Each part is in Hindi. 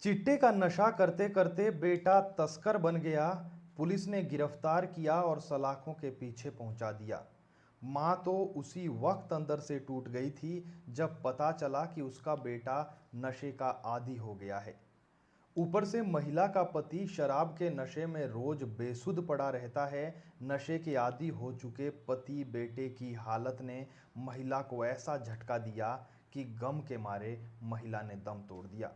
चिट्टे का नशा करते करते बेटा तस्कर बन गया। पुलिस ने गिरफ्तार किया और सलाखों के पीछे पहुंचा दिया। मां तो उसी वक्त अंदर से टूट गई थी जब पता चला कि उसका बेटा नशे का आदी हो गया है। ऊपर से महिला का पति शराब के नशे में रोज बेसुध पड़ा रहता है। नशे के आदी हो चुके पति बेटे की हालत ने महिला को ऐसा झटका दिया कि गम के मारे महिला ने दम तोड़ दिया।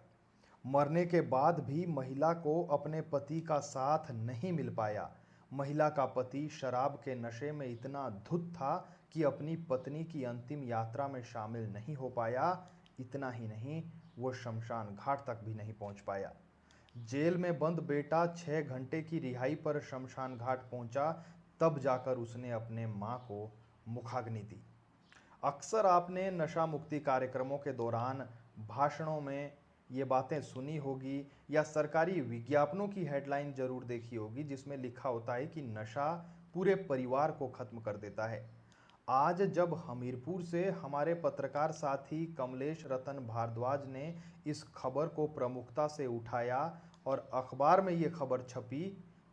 मरने के बाद भी महिला को अपने पति का साथ नहीं मिल पाया। महिला का पति शराब के नशे में इतना धुत था कि अपनी पत्नी की अंतिम यात्रा में शामिल नहीं हो पाया। इतना ही नहीं, वो शमशान घाट तक भी नहीं पहुंच पाया। जेल में बंद बेटा 6 घंटे की रिहाई पर शमशान घाट पहुंचा, तब जाकर उसने अपने मां को मुखाग्नि दी। अक्सर आपने नशा मुक्ति कार्यक्रमों के दौरान भाषणों में ये बातें सुनी होगी या सरकारी विज्ञापनों की हेडलाइन जरूर देखी होगी जिसमें लिखा होता है कि नशा पूरे परिवार को खत्म कर देता है। आज जब हमीरपुर से हमारे पत्रकार साथी कमलेश रतन भारद्वाज ने इस खबर को प्रमुखता से उठाया और अखबार में ये खबर छपी,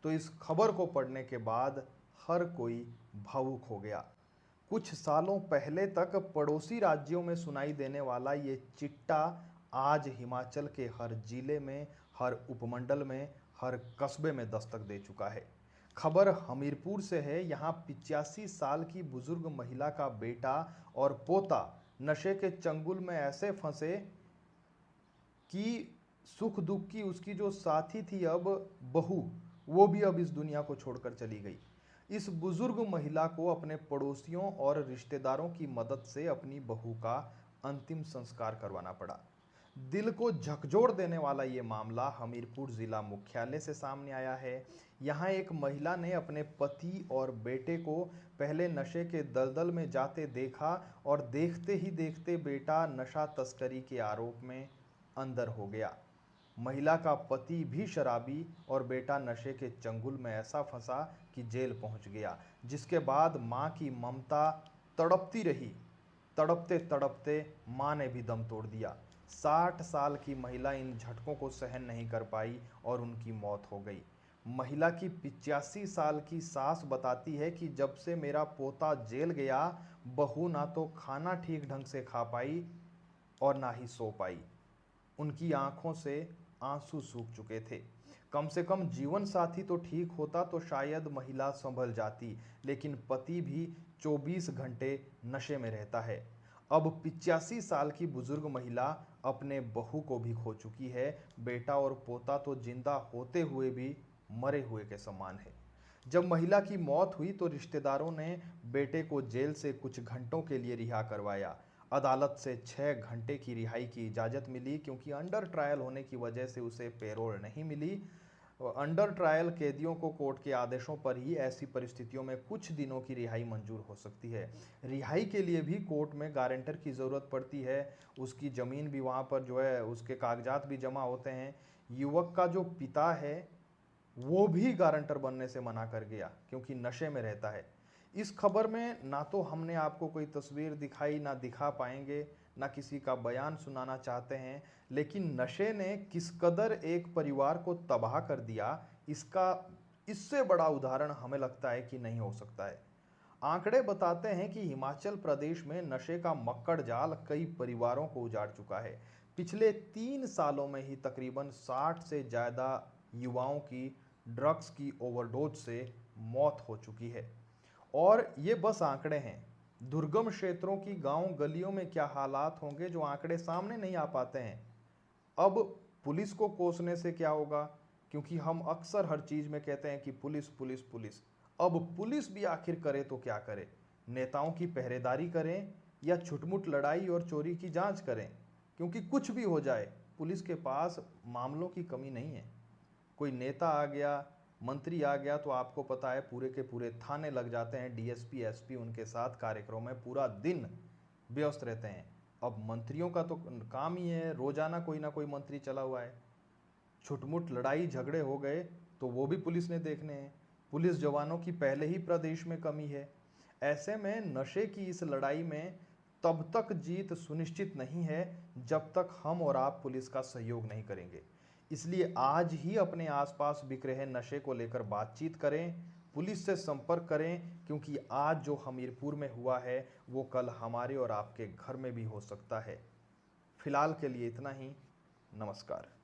तो इस खबर को पढ़ने के बाद हर कोई भावुक हो गया। कुछ सालों पहले तक पड़ोसी राज्यों में सुनाई देने वाला ये चिट्टा आज हिमाचल के हर जिले में, हर उपमंडल में, हर कस्बे में दस्तक दे चुका है। खबर हमीरपुर से है। यहाँ 85 साल की बुजुर्ग महिला का बेटा और पोता नशे के चंगुल में ऐसे फंसे कि सुख दुख की उसकी जो साथी थी, अब बहू, वो भी अब इस दुनिया को छोड़कर चली गई। इस बुजुर्ग महिला को अपने पड़ोसियों और रिश्तेदारों की मदद से अपनी बहू का अंतिम संस्कार करवाना पड़ा। दिल को झकझोर देने वाला ये मामला हमीरपुर जिला मुख्यालय से सामने आया है। यहाँ एक महिला ने अपने पति और बेटे को पहले नशे के दलदल में जाते देखा और देखते ही देखते बेटा नशा तस्करी के आरोप में अंदर हो गया। महिला का पति भी शराबी और बेटा नशे के चंगुल में ऐसा फंसा कि जेल पहुंच गया, जिसके बाद मां की ममता तड़पती रही। तड़पते तड़पते मां ने भी दम तोड़ दिया। 60 साल की महिला इन झटकों को सहन नहीं कर पाई और उनकी मौत हो गई। महिला की 85 साल की सास बताती है कि जब से मेरा पोता जेल गया, बहू ना तो खाना ठीक ढंग से खा पाई और ना ही सो पाई। उनकी आंखों से आंसू सूख चुके थे। कम से कम जीवन साथी तो ठीक होता तो शायद महिला संभल जाती, लेकिन पति भी 24 घंटे नशे में रहता है। अब 85 साल की बुजुर्ग महिला अपने बहू को भी खो चुकी है। बेटा और पोता तो जिंदा होते हुए भी मरे हुए के समान है। जब महिला की मौत हुई तो रिश्तेदारों ने बेटे को जेल से कुछ घंटों के लिए रिहा करवाया। अदालत से 6 घंटे की रिहाई की इजाज़त मिली, क्योंकि अंडर ट्रायल होने की वजह से उसे पेरोल नहीं मिली। अंडर ट्रायल कैदियों को कोर्ट के आदेशों पर ही ऐसी परिस्थितियों में कुछ दिनों की रिहाई मंजूर हो सकती है। रिहाई के लिए भी कोर्ट में गारंटर की ज़रूरत पड़ती है। उसकी ज़मीन भी वहाँ पर जो है, उसके कागजात भी जमा होते हैं। युवक का जो पिता है वो भी गारंटर बनने से मना कर गया, क्योंकि नशे में रहता है। इस खबर में ना तो हमने आपको कोई तस्वीर दिखाई, ना दिखा पाएंगे, ना किसी का बयान सुनाना चाहते हैं, लेकिन नशे ने किस कदर एक परिवार को तबाह कर दिया, इसका इससे बड़ा उदाहरण हमें लगता है कि नहीं हो सकता है। आंकड़े बताते हैं कि हिमाचल प्रदेश में नशे का मक्कड़ जाल कई परिवारों को उजाड़ चुका है। पिछले 3 सालों में ही तकरीबन 60 से ज़्यादा युवाओं की ड्रग्स की ओवरडोज से मौत हो चुकी है। और ये बस आंकड़े हैं। दुर्गम क्षेत्रों की गांव गलियों में क्या हालात होंगे जो आंकड़े सामने नहीं आ पाते हैं। अब पुलिस को कोसने से क्या होगा, क्योंकि हम अक्सर हर चीज में कहते हैं कि पुलिस पुलिस पुलिस। अब पुलिस भी आखिर करे तो क्या करे? नेताओं की पहरेदारी करें या छुटमुट लड़ाई और चोरी की जांच करें? क्योंकि कुछ भी हो जाए, पुलिस के पास मामलों की कमी नहीं है। कोई नेता आ गया, मंत्री आ गया, तो आपको पता है पूरे के पूरे थाने लग जाते हैं। डीएसपी एसपी उनके साथ कार्यक्रम में पूरा दिन व्यस्त रहते हैं। अब मंत्रियों का तो काम ही है, रोजाना कोई ना कोई मंत्री चला हुआ है। छुटमुट लड़ाई झगड़े हो गए तो वो भी पुलिस ने देखने हैं। पुलिस जवानों की पहले ही प्रदेश में कमी है। ऐसे में नशे की इस लड़ाई में तब तक जीत सुनिश्चित नहीं है जब तक हम और आप पुलिस का सहयोग नहीं करेंगे। इसलिए आज ही अपने आसपास बिक रहे नशे को लेकर बातचीत करें, पुलिस से संपर्क करें, क्योंकि आज जो हमीरपुर में हुआ है वो कल हमारे और आपके घर में भी हो सकता है। फिलहाल के लिए इतना ही। नमस्कार।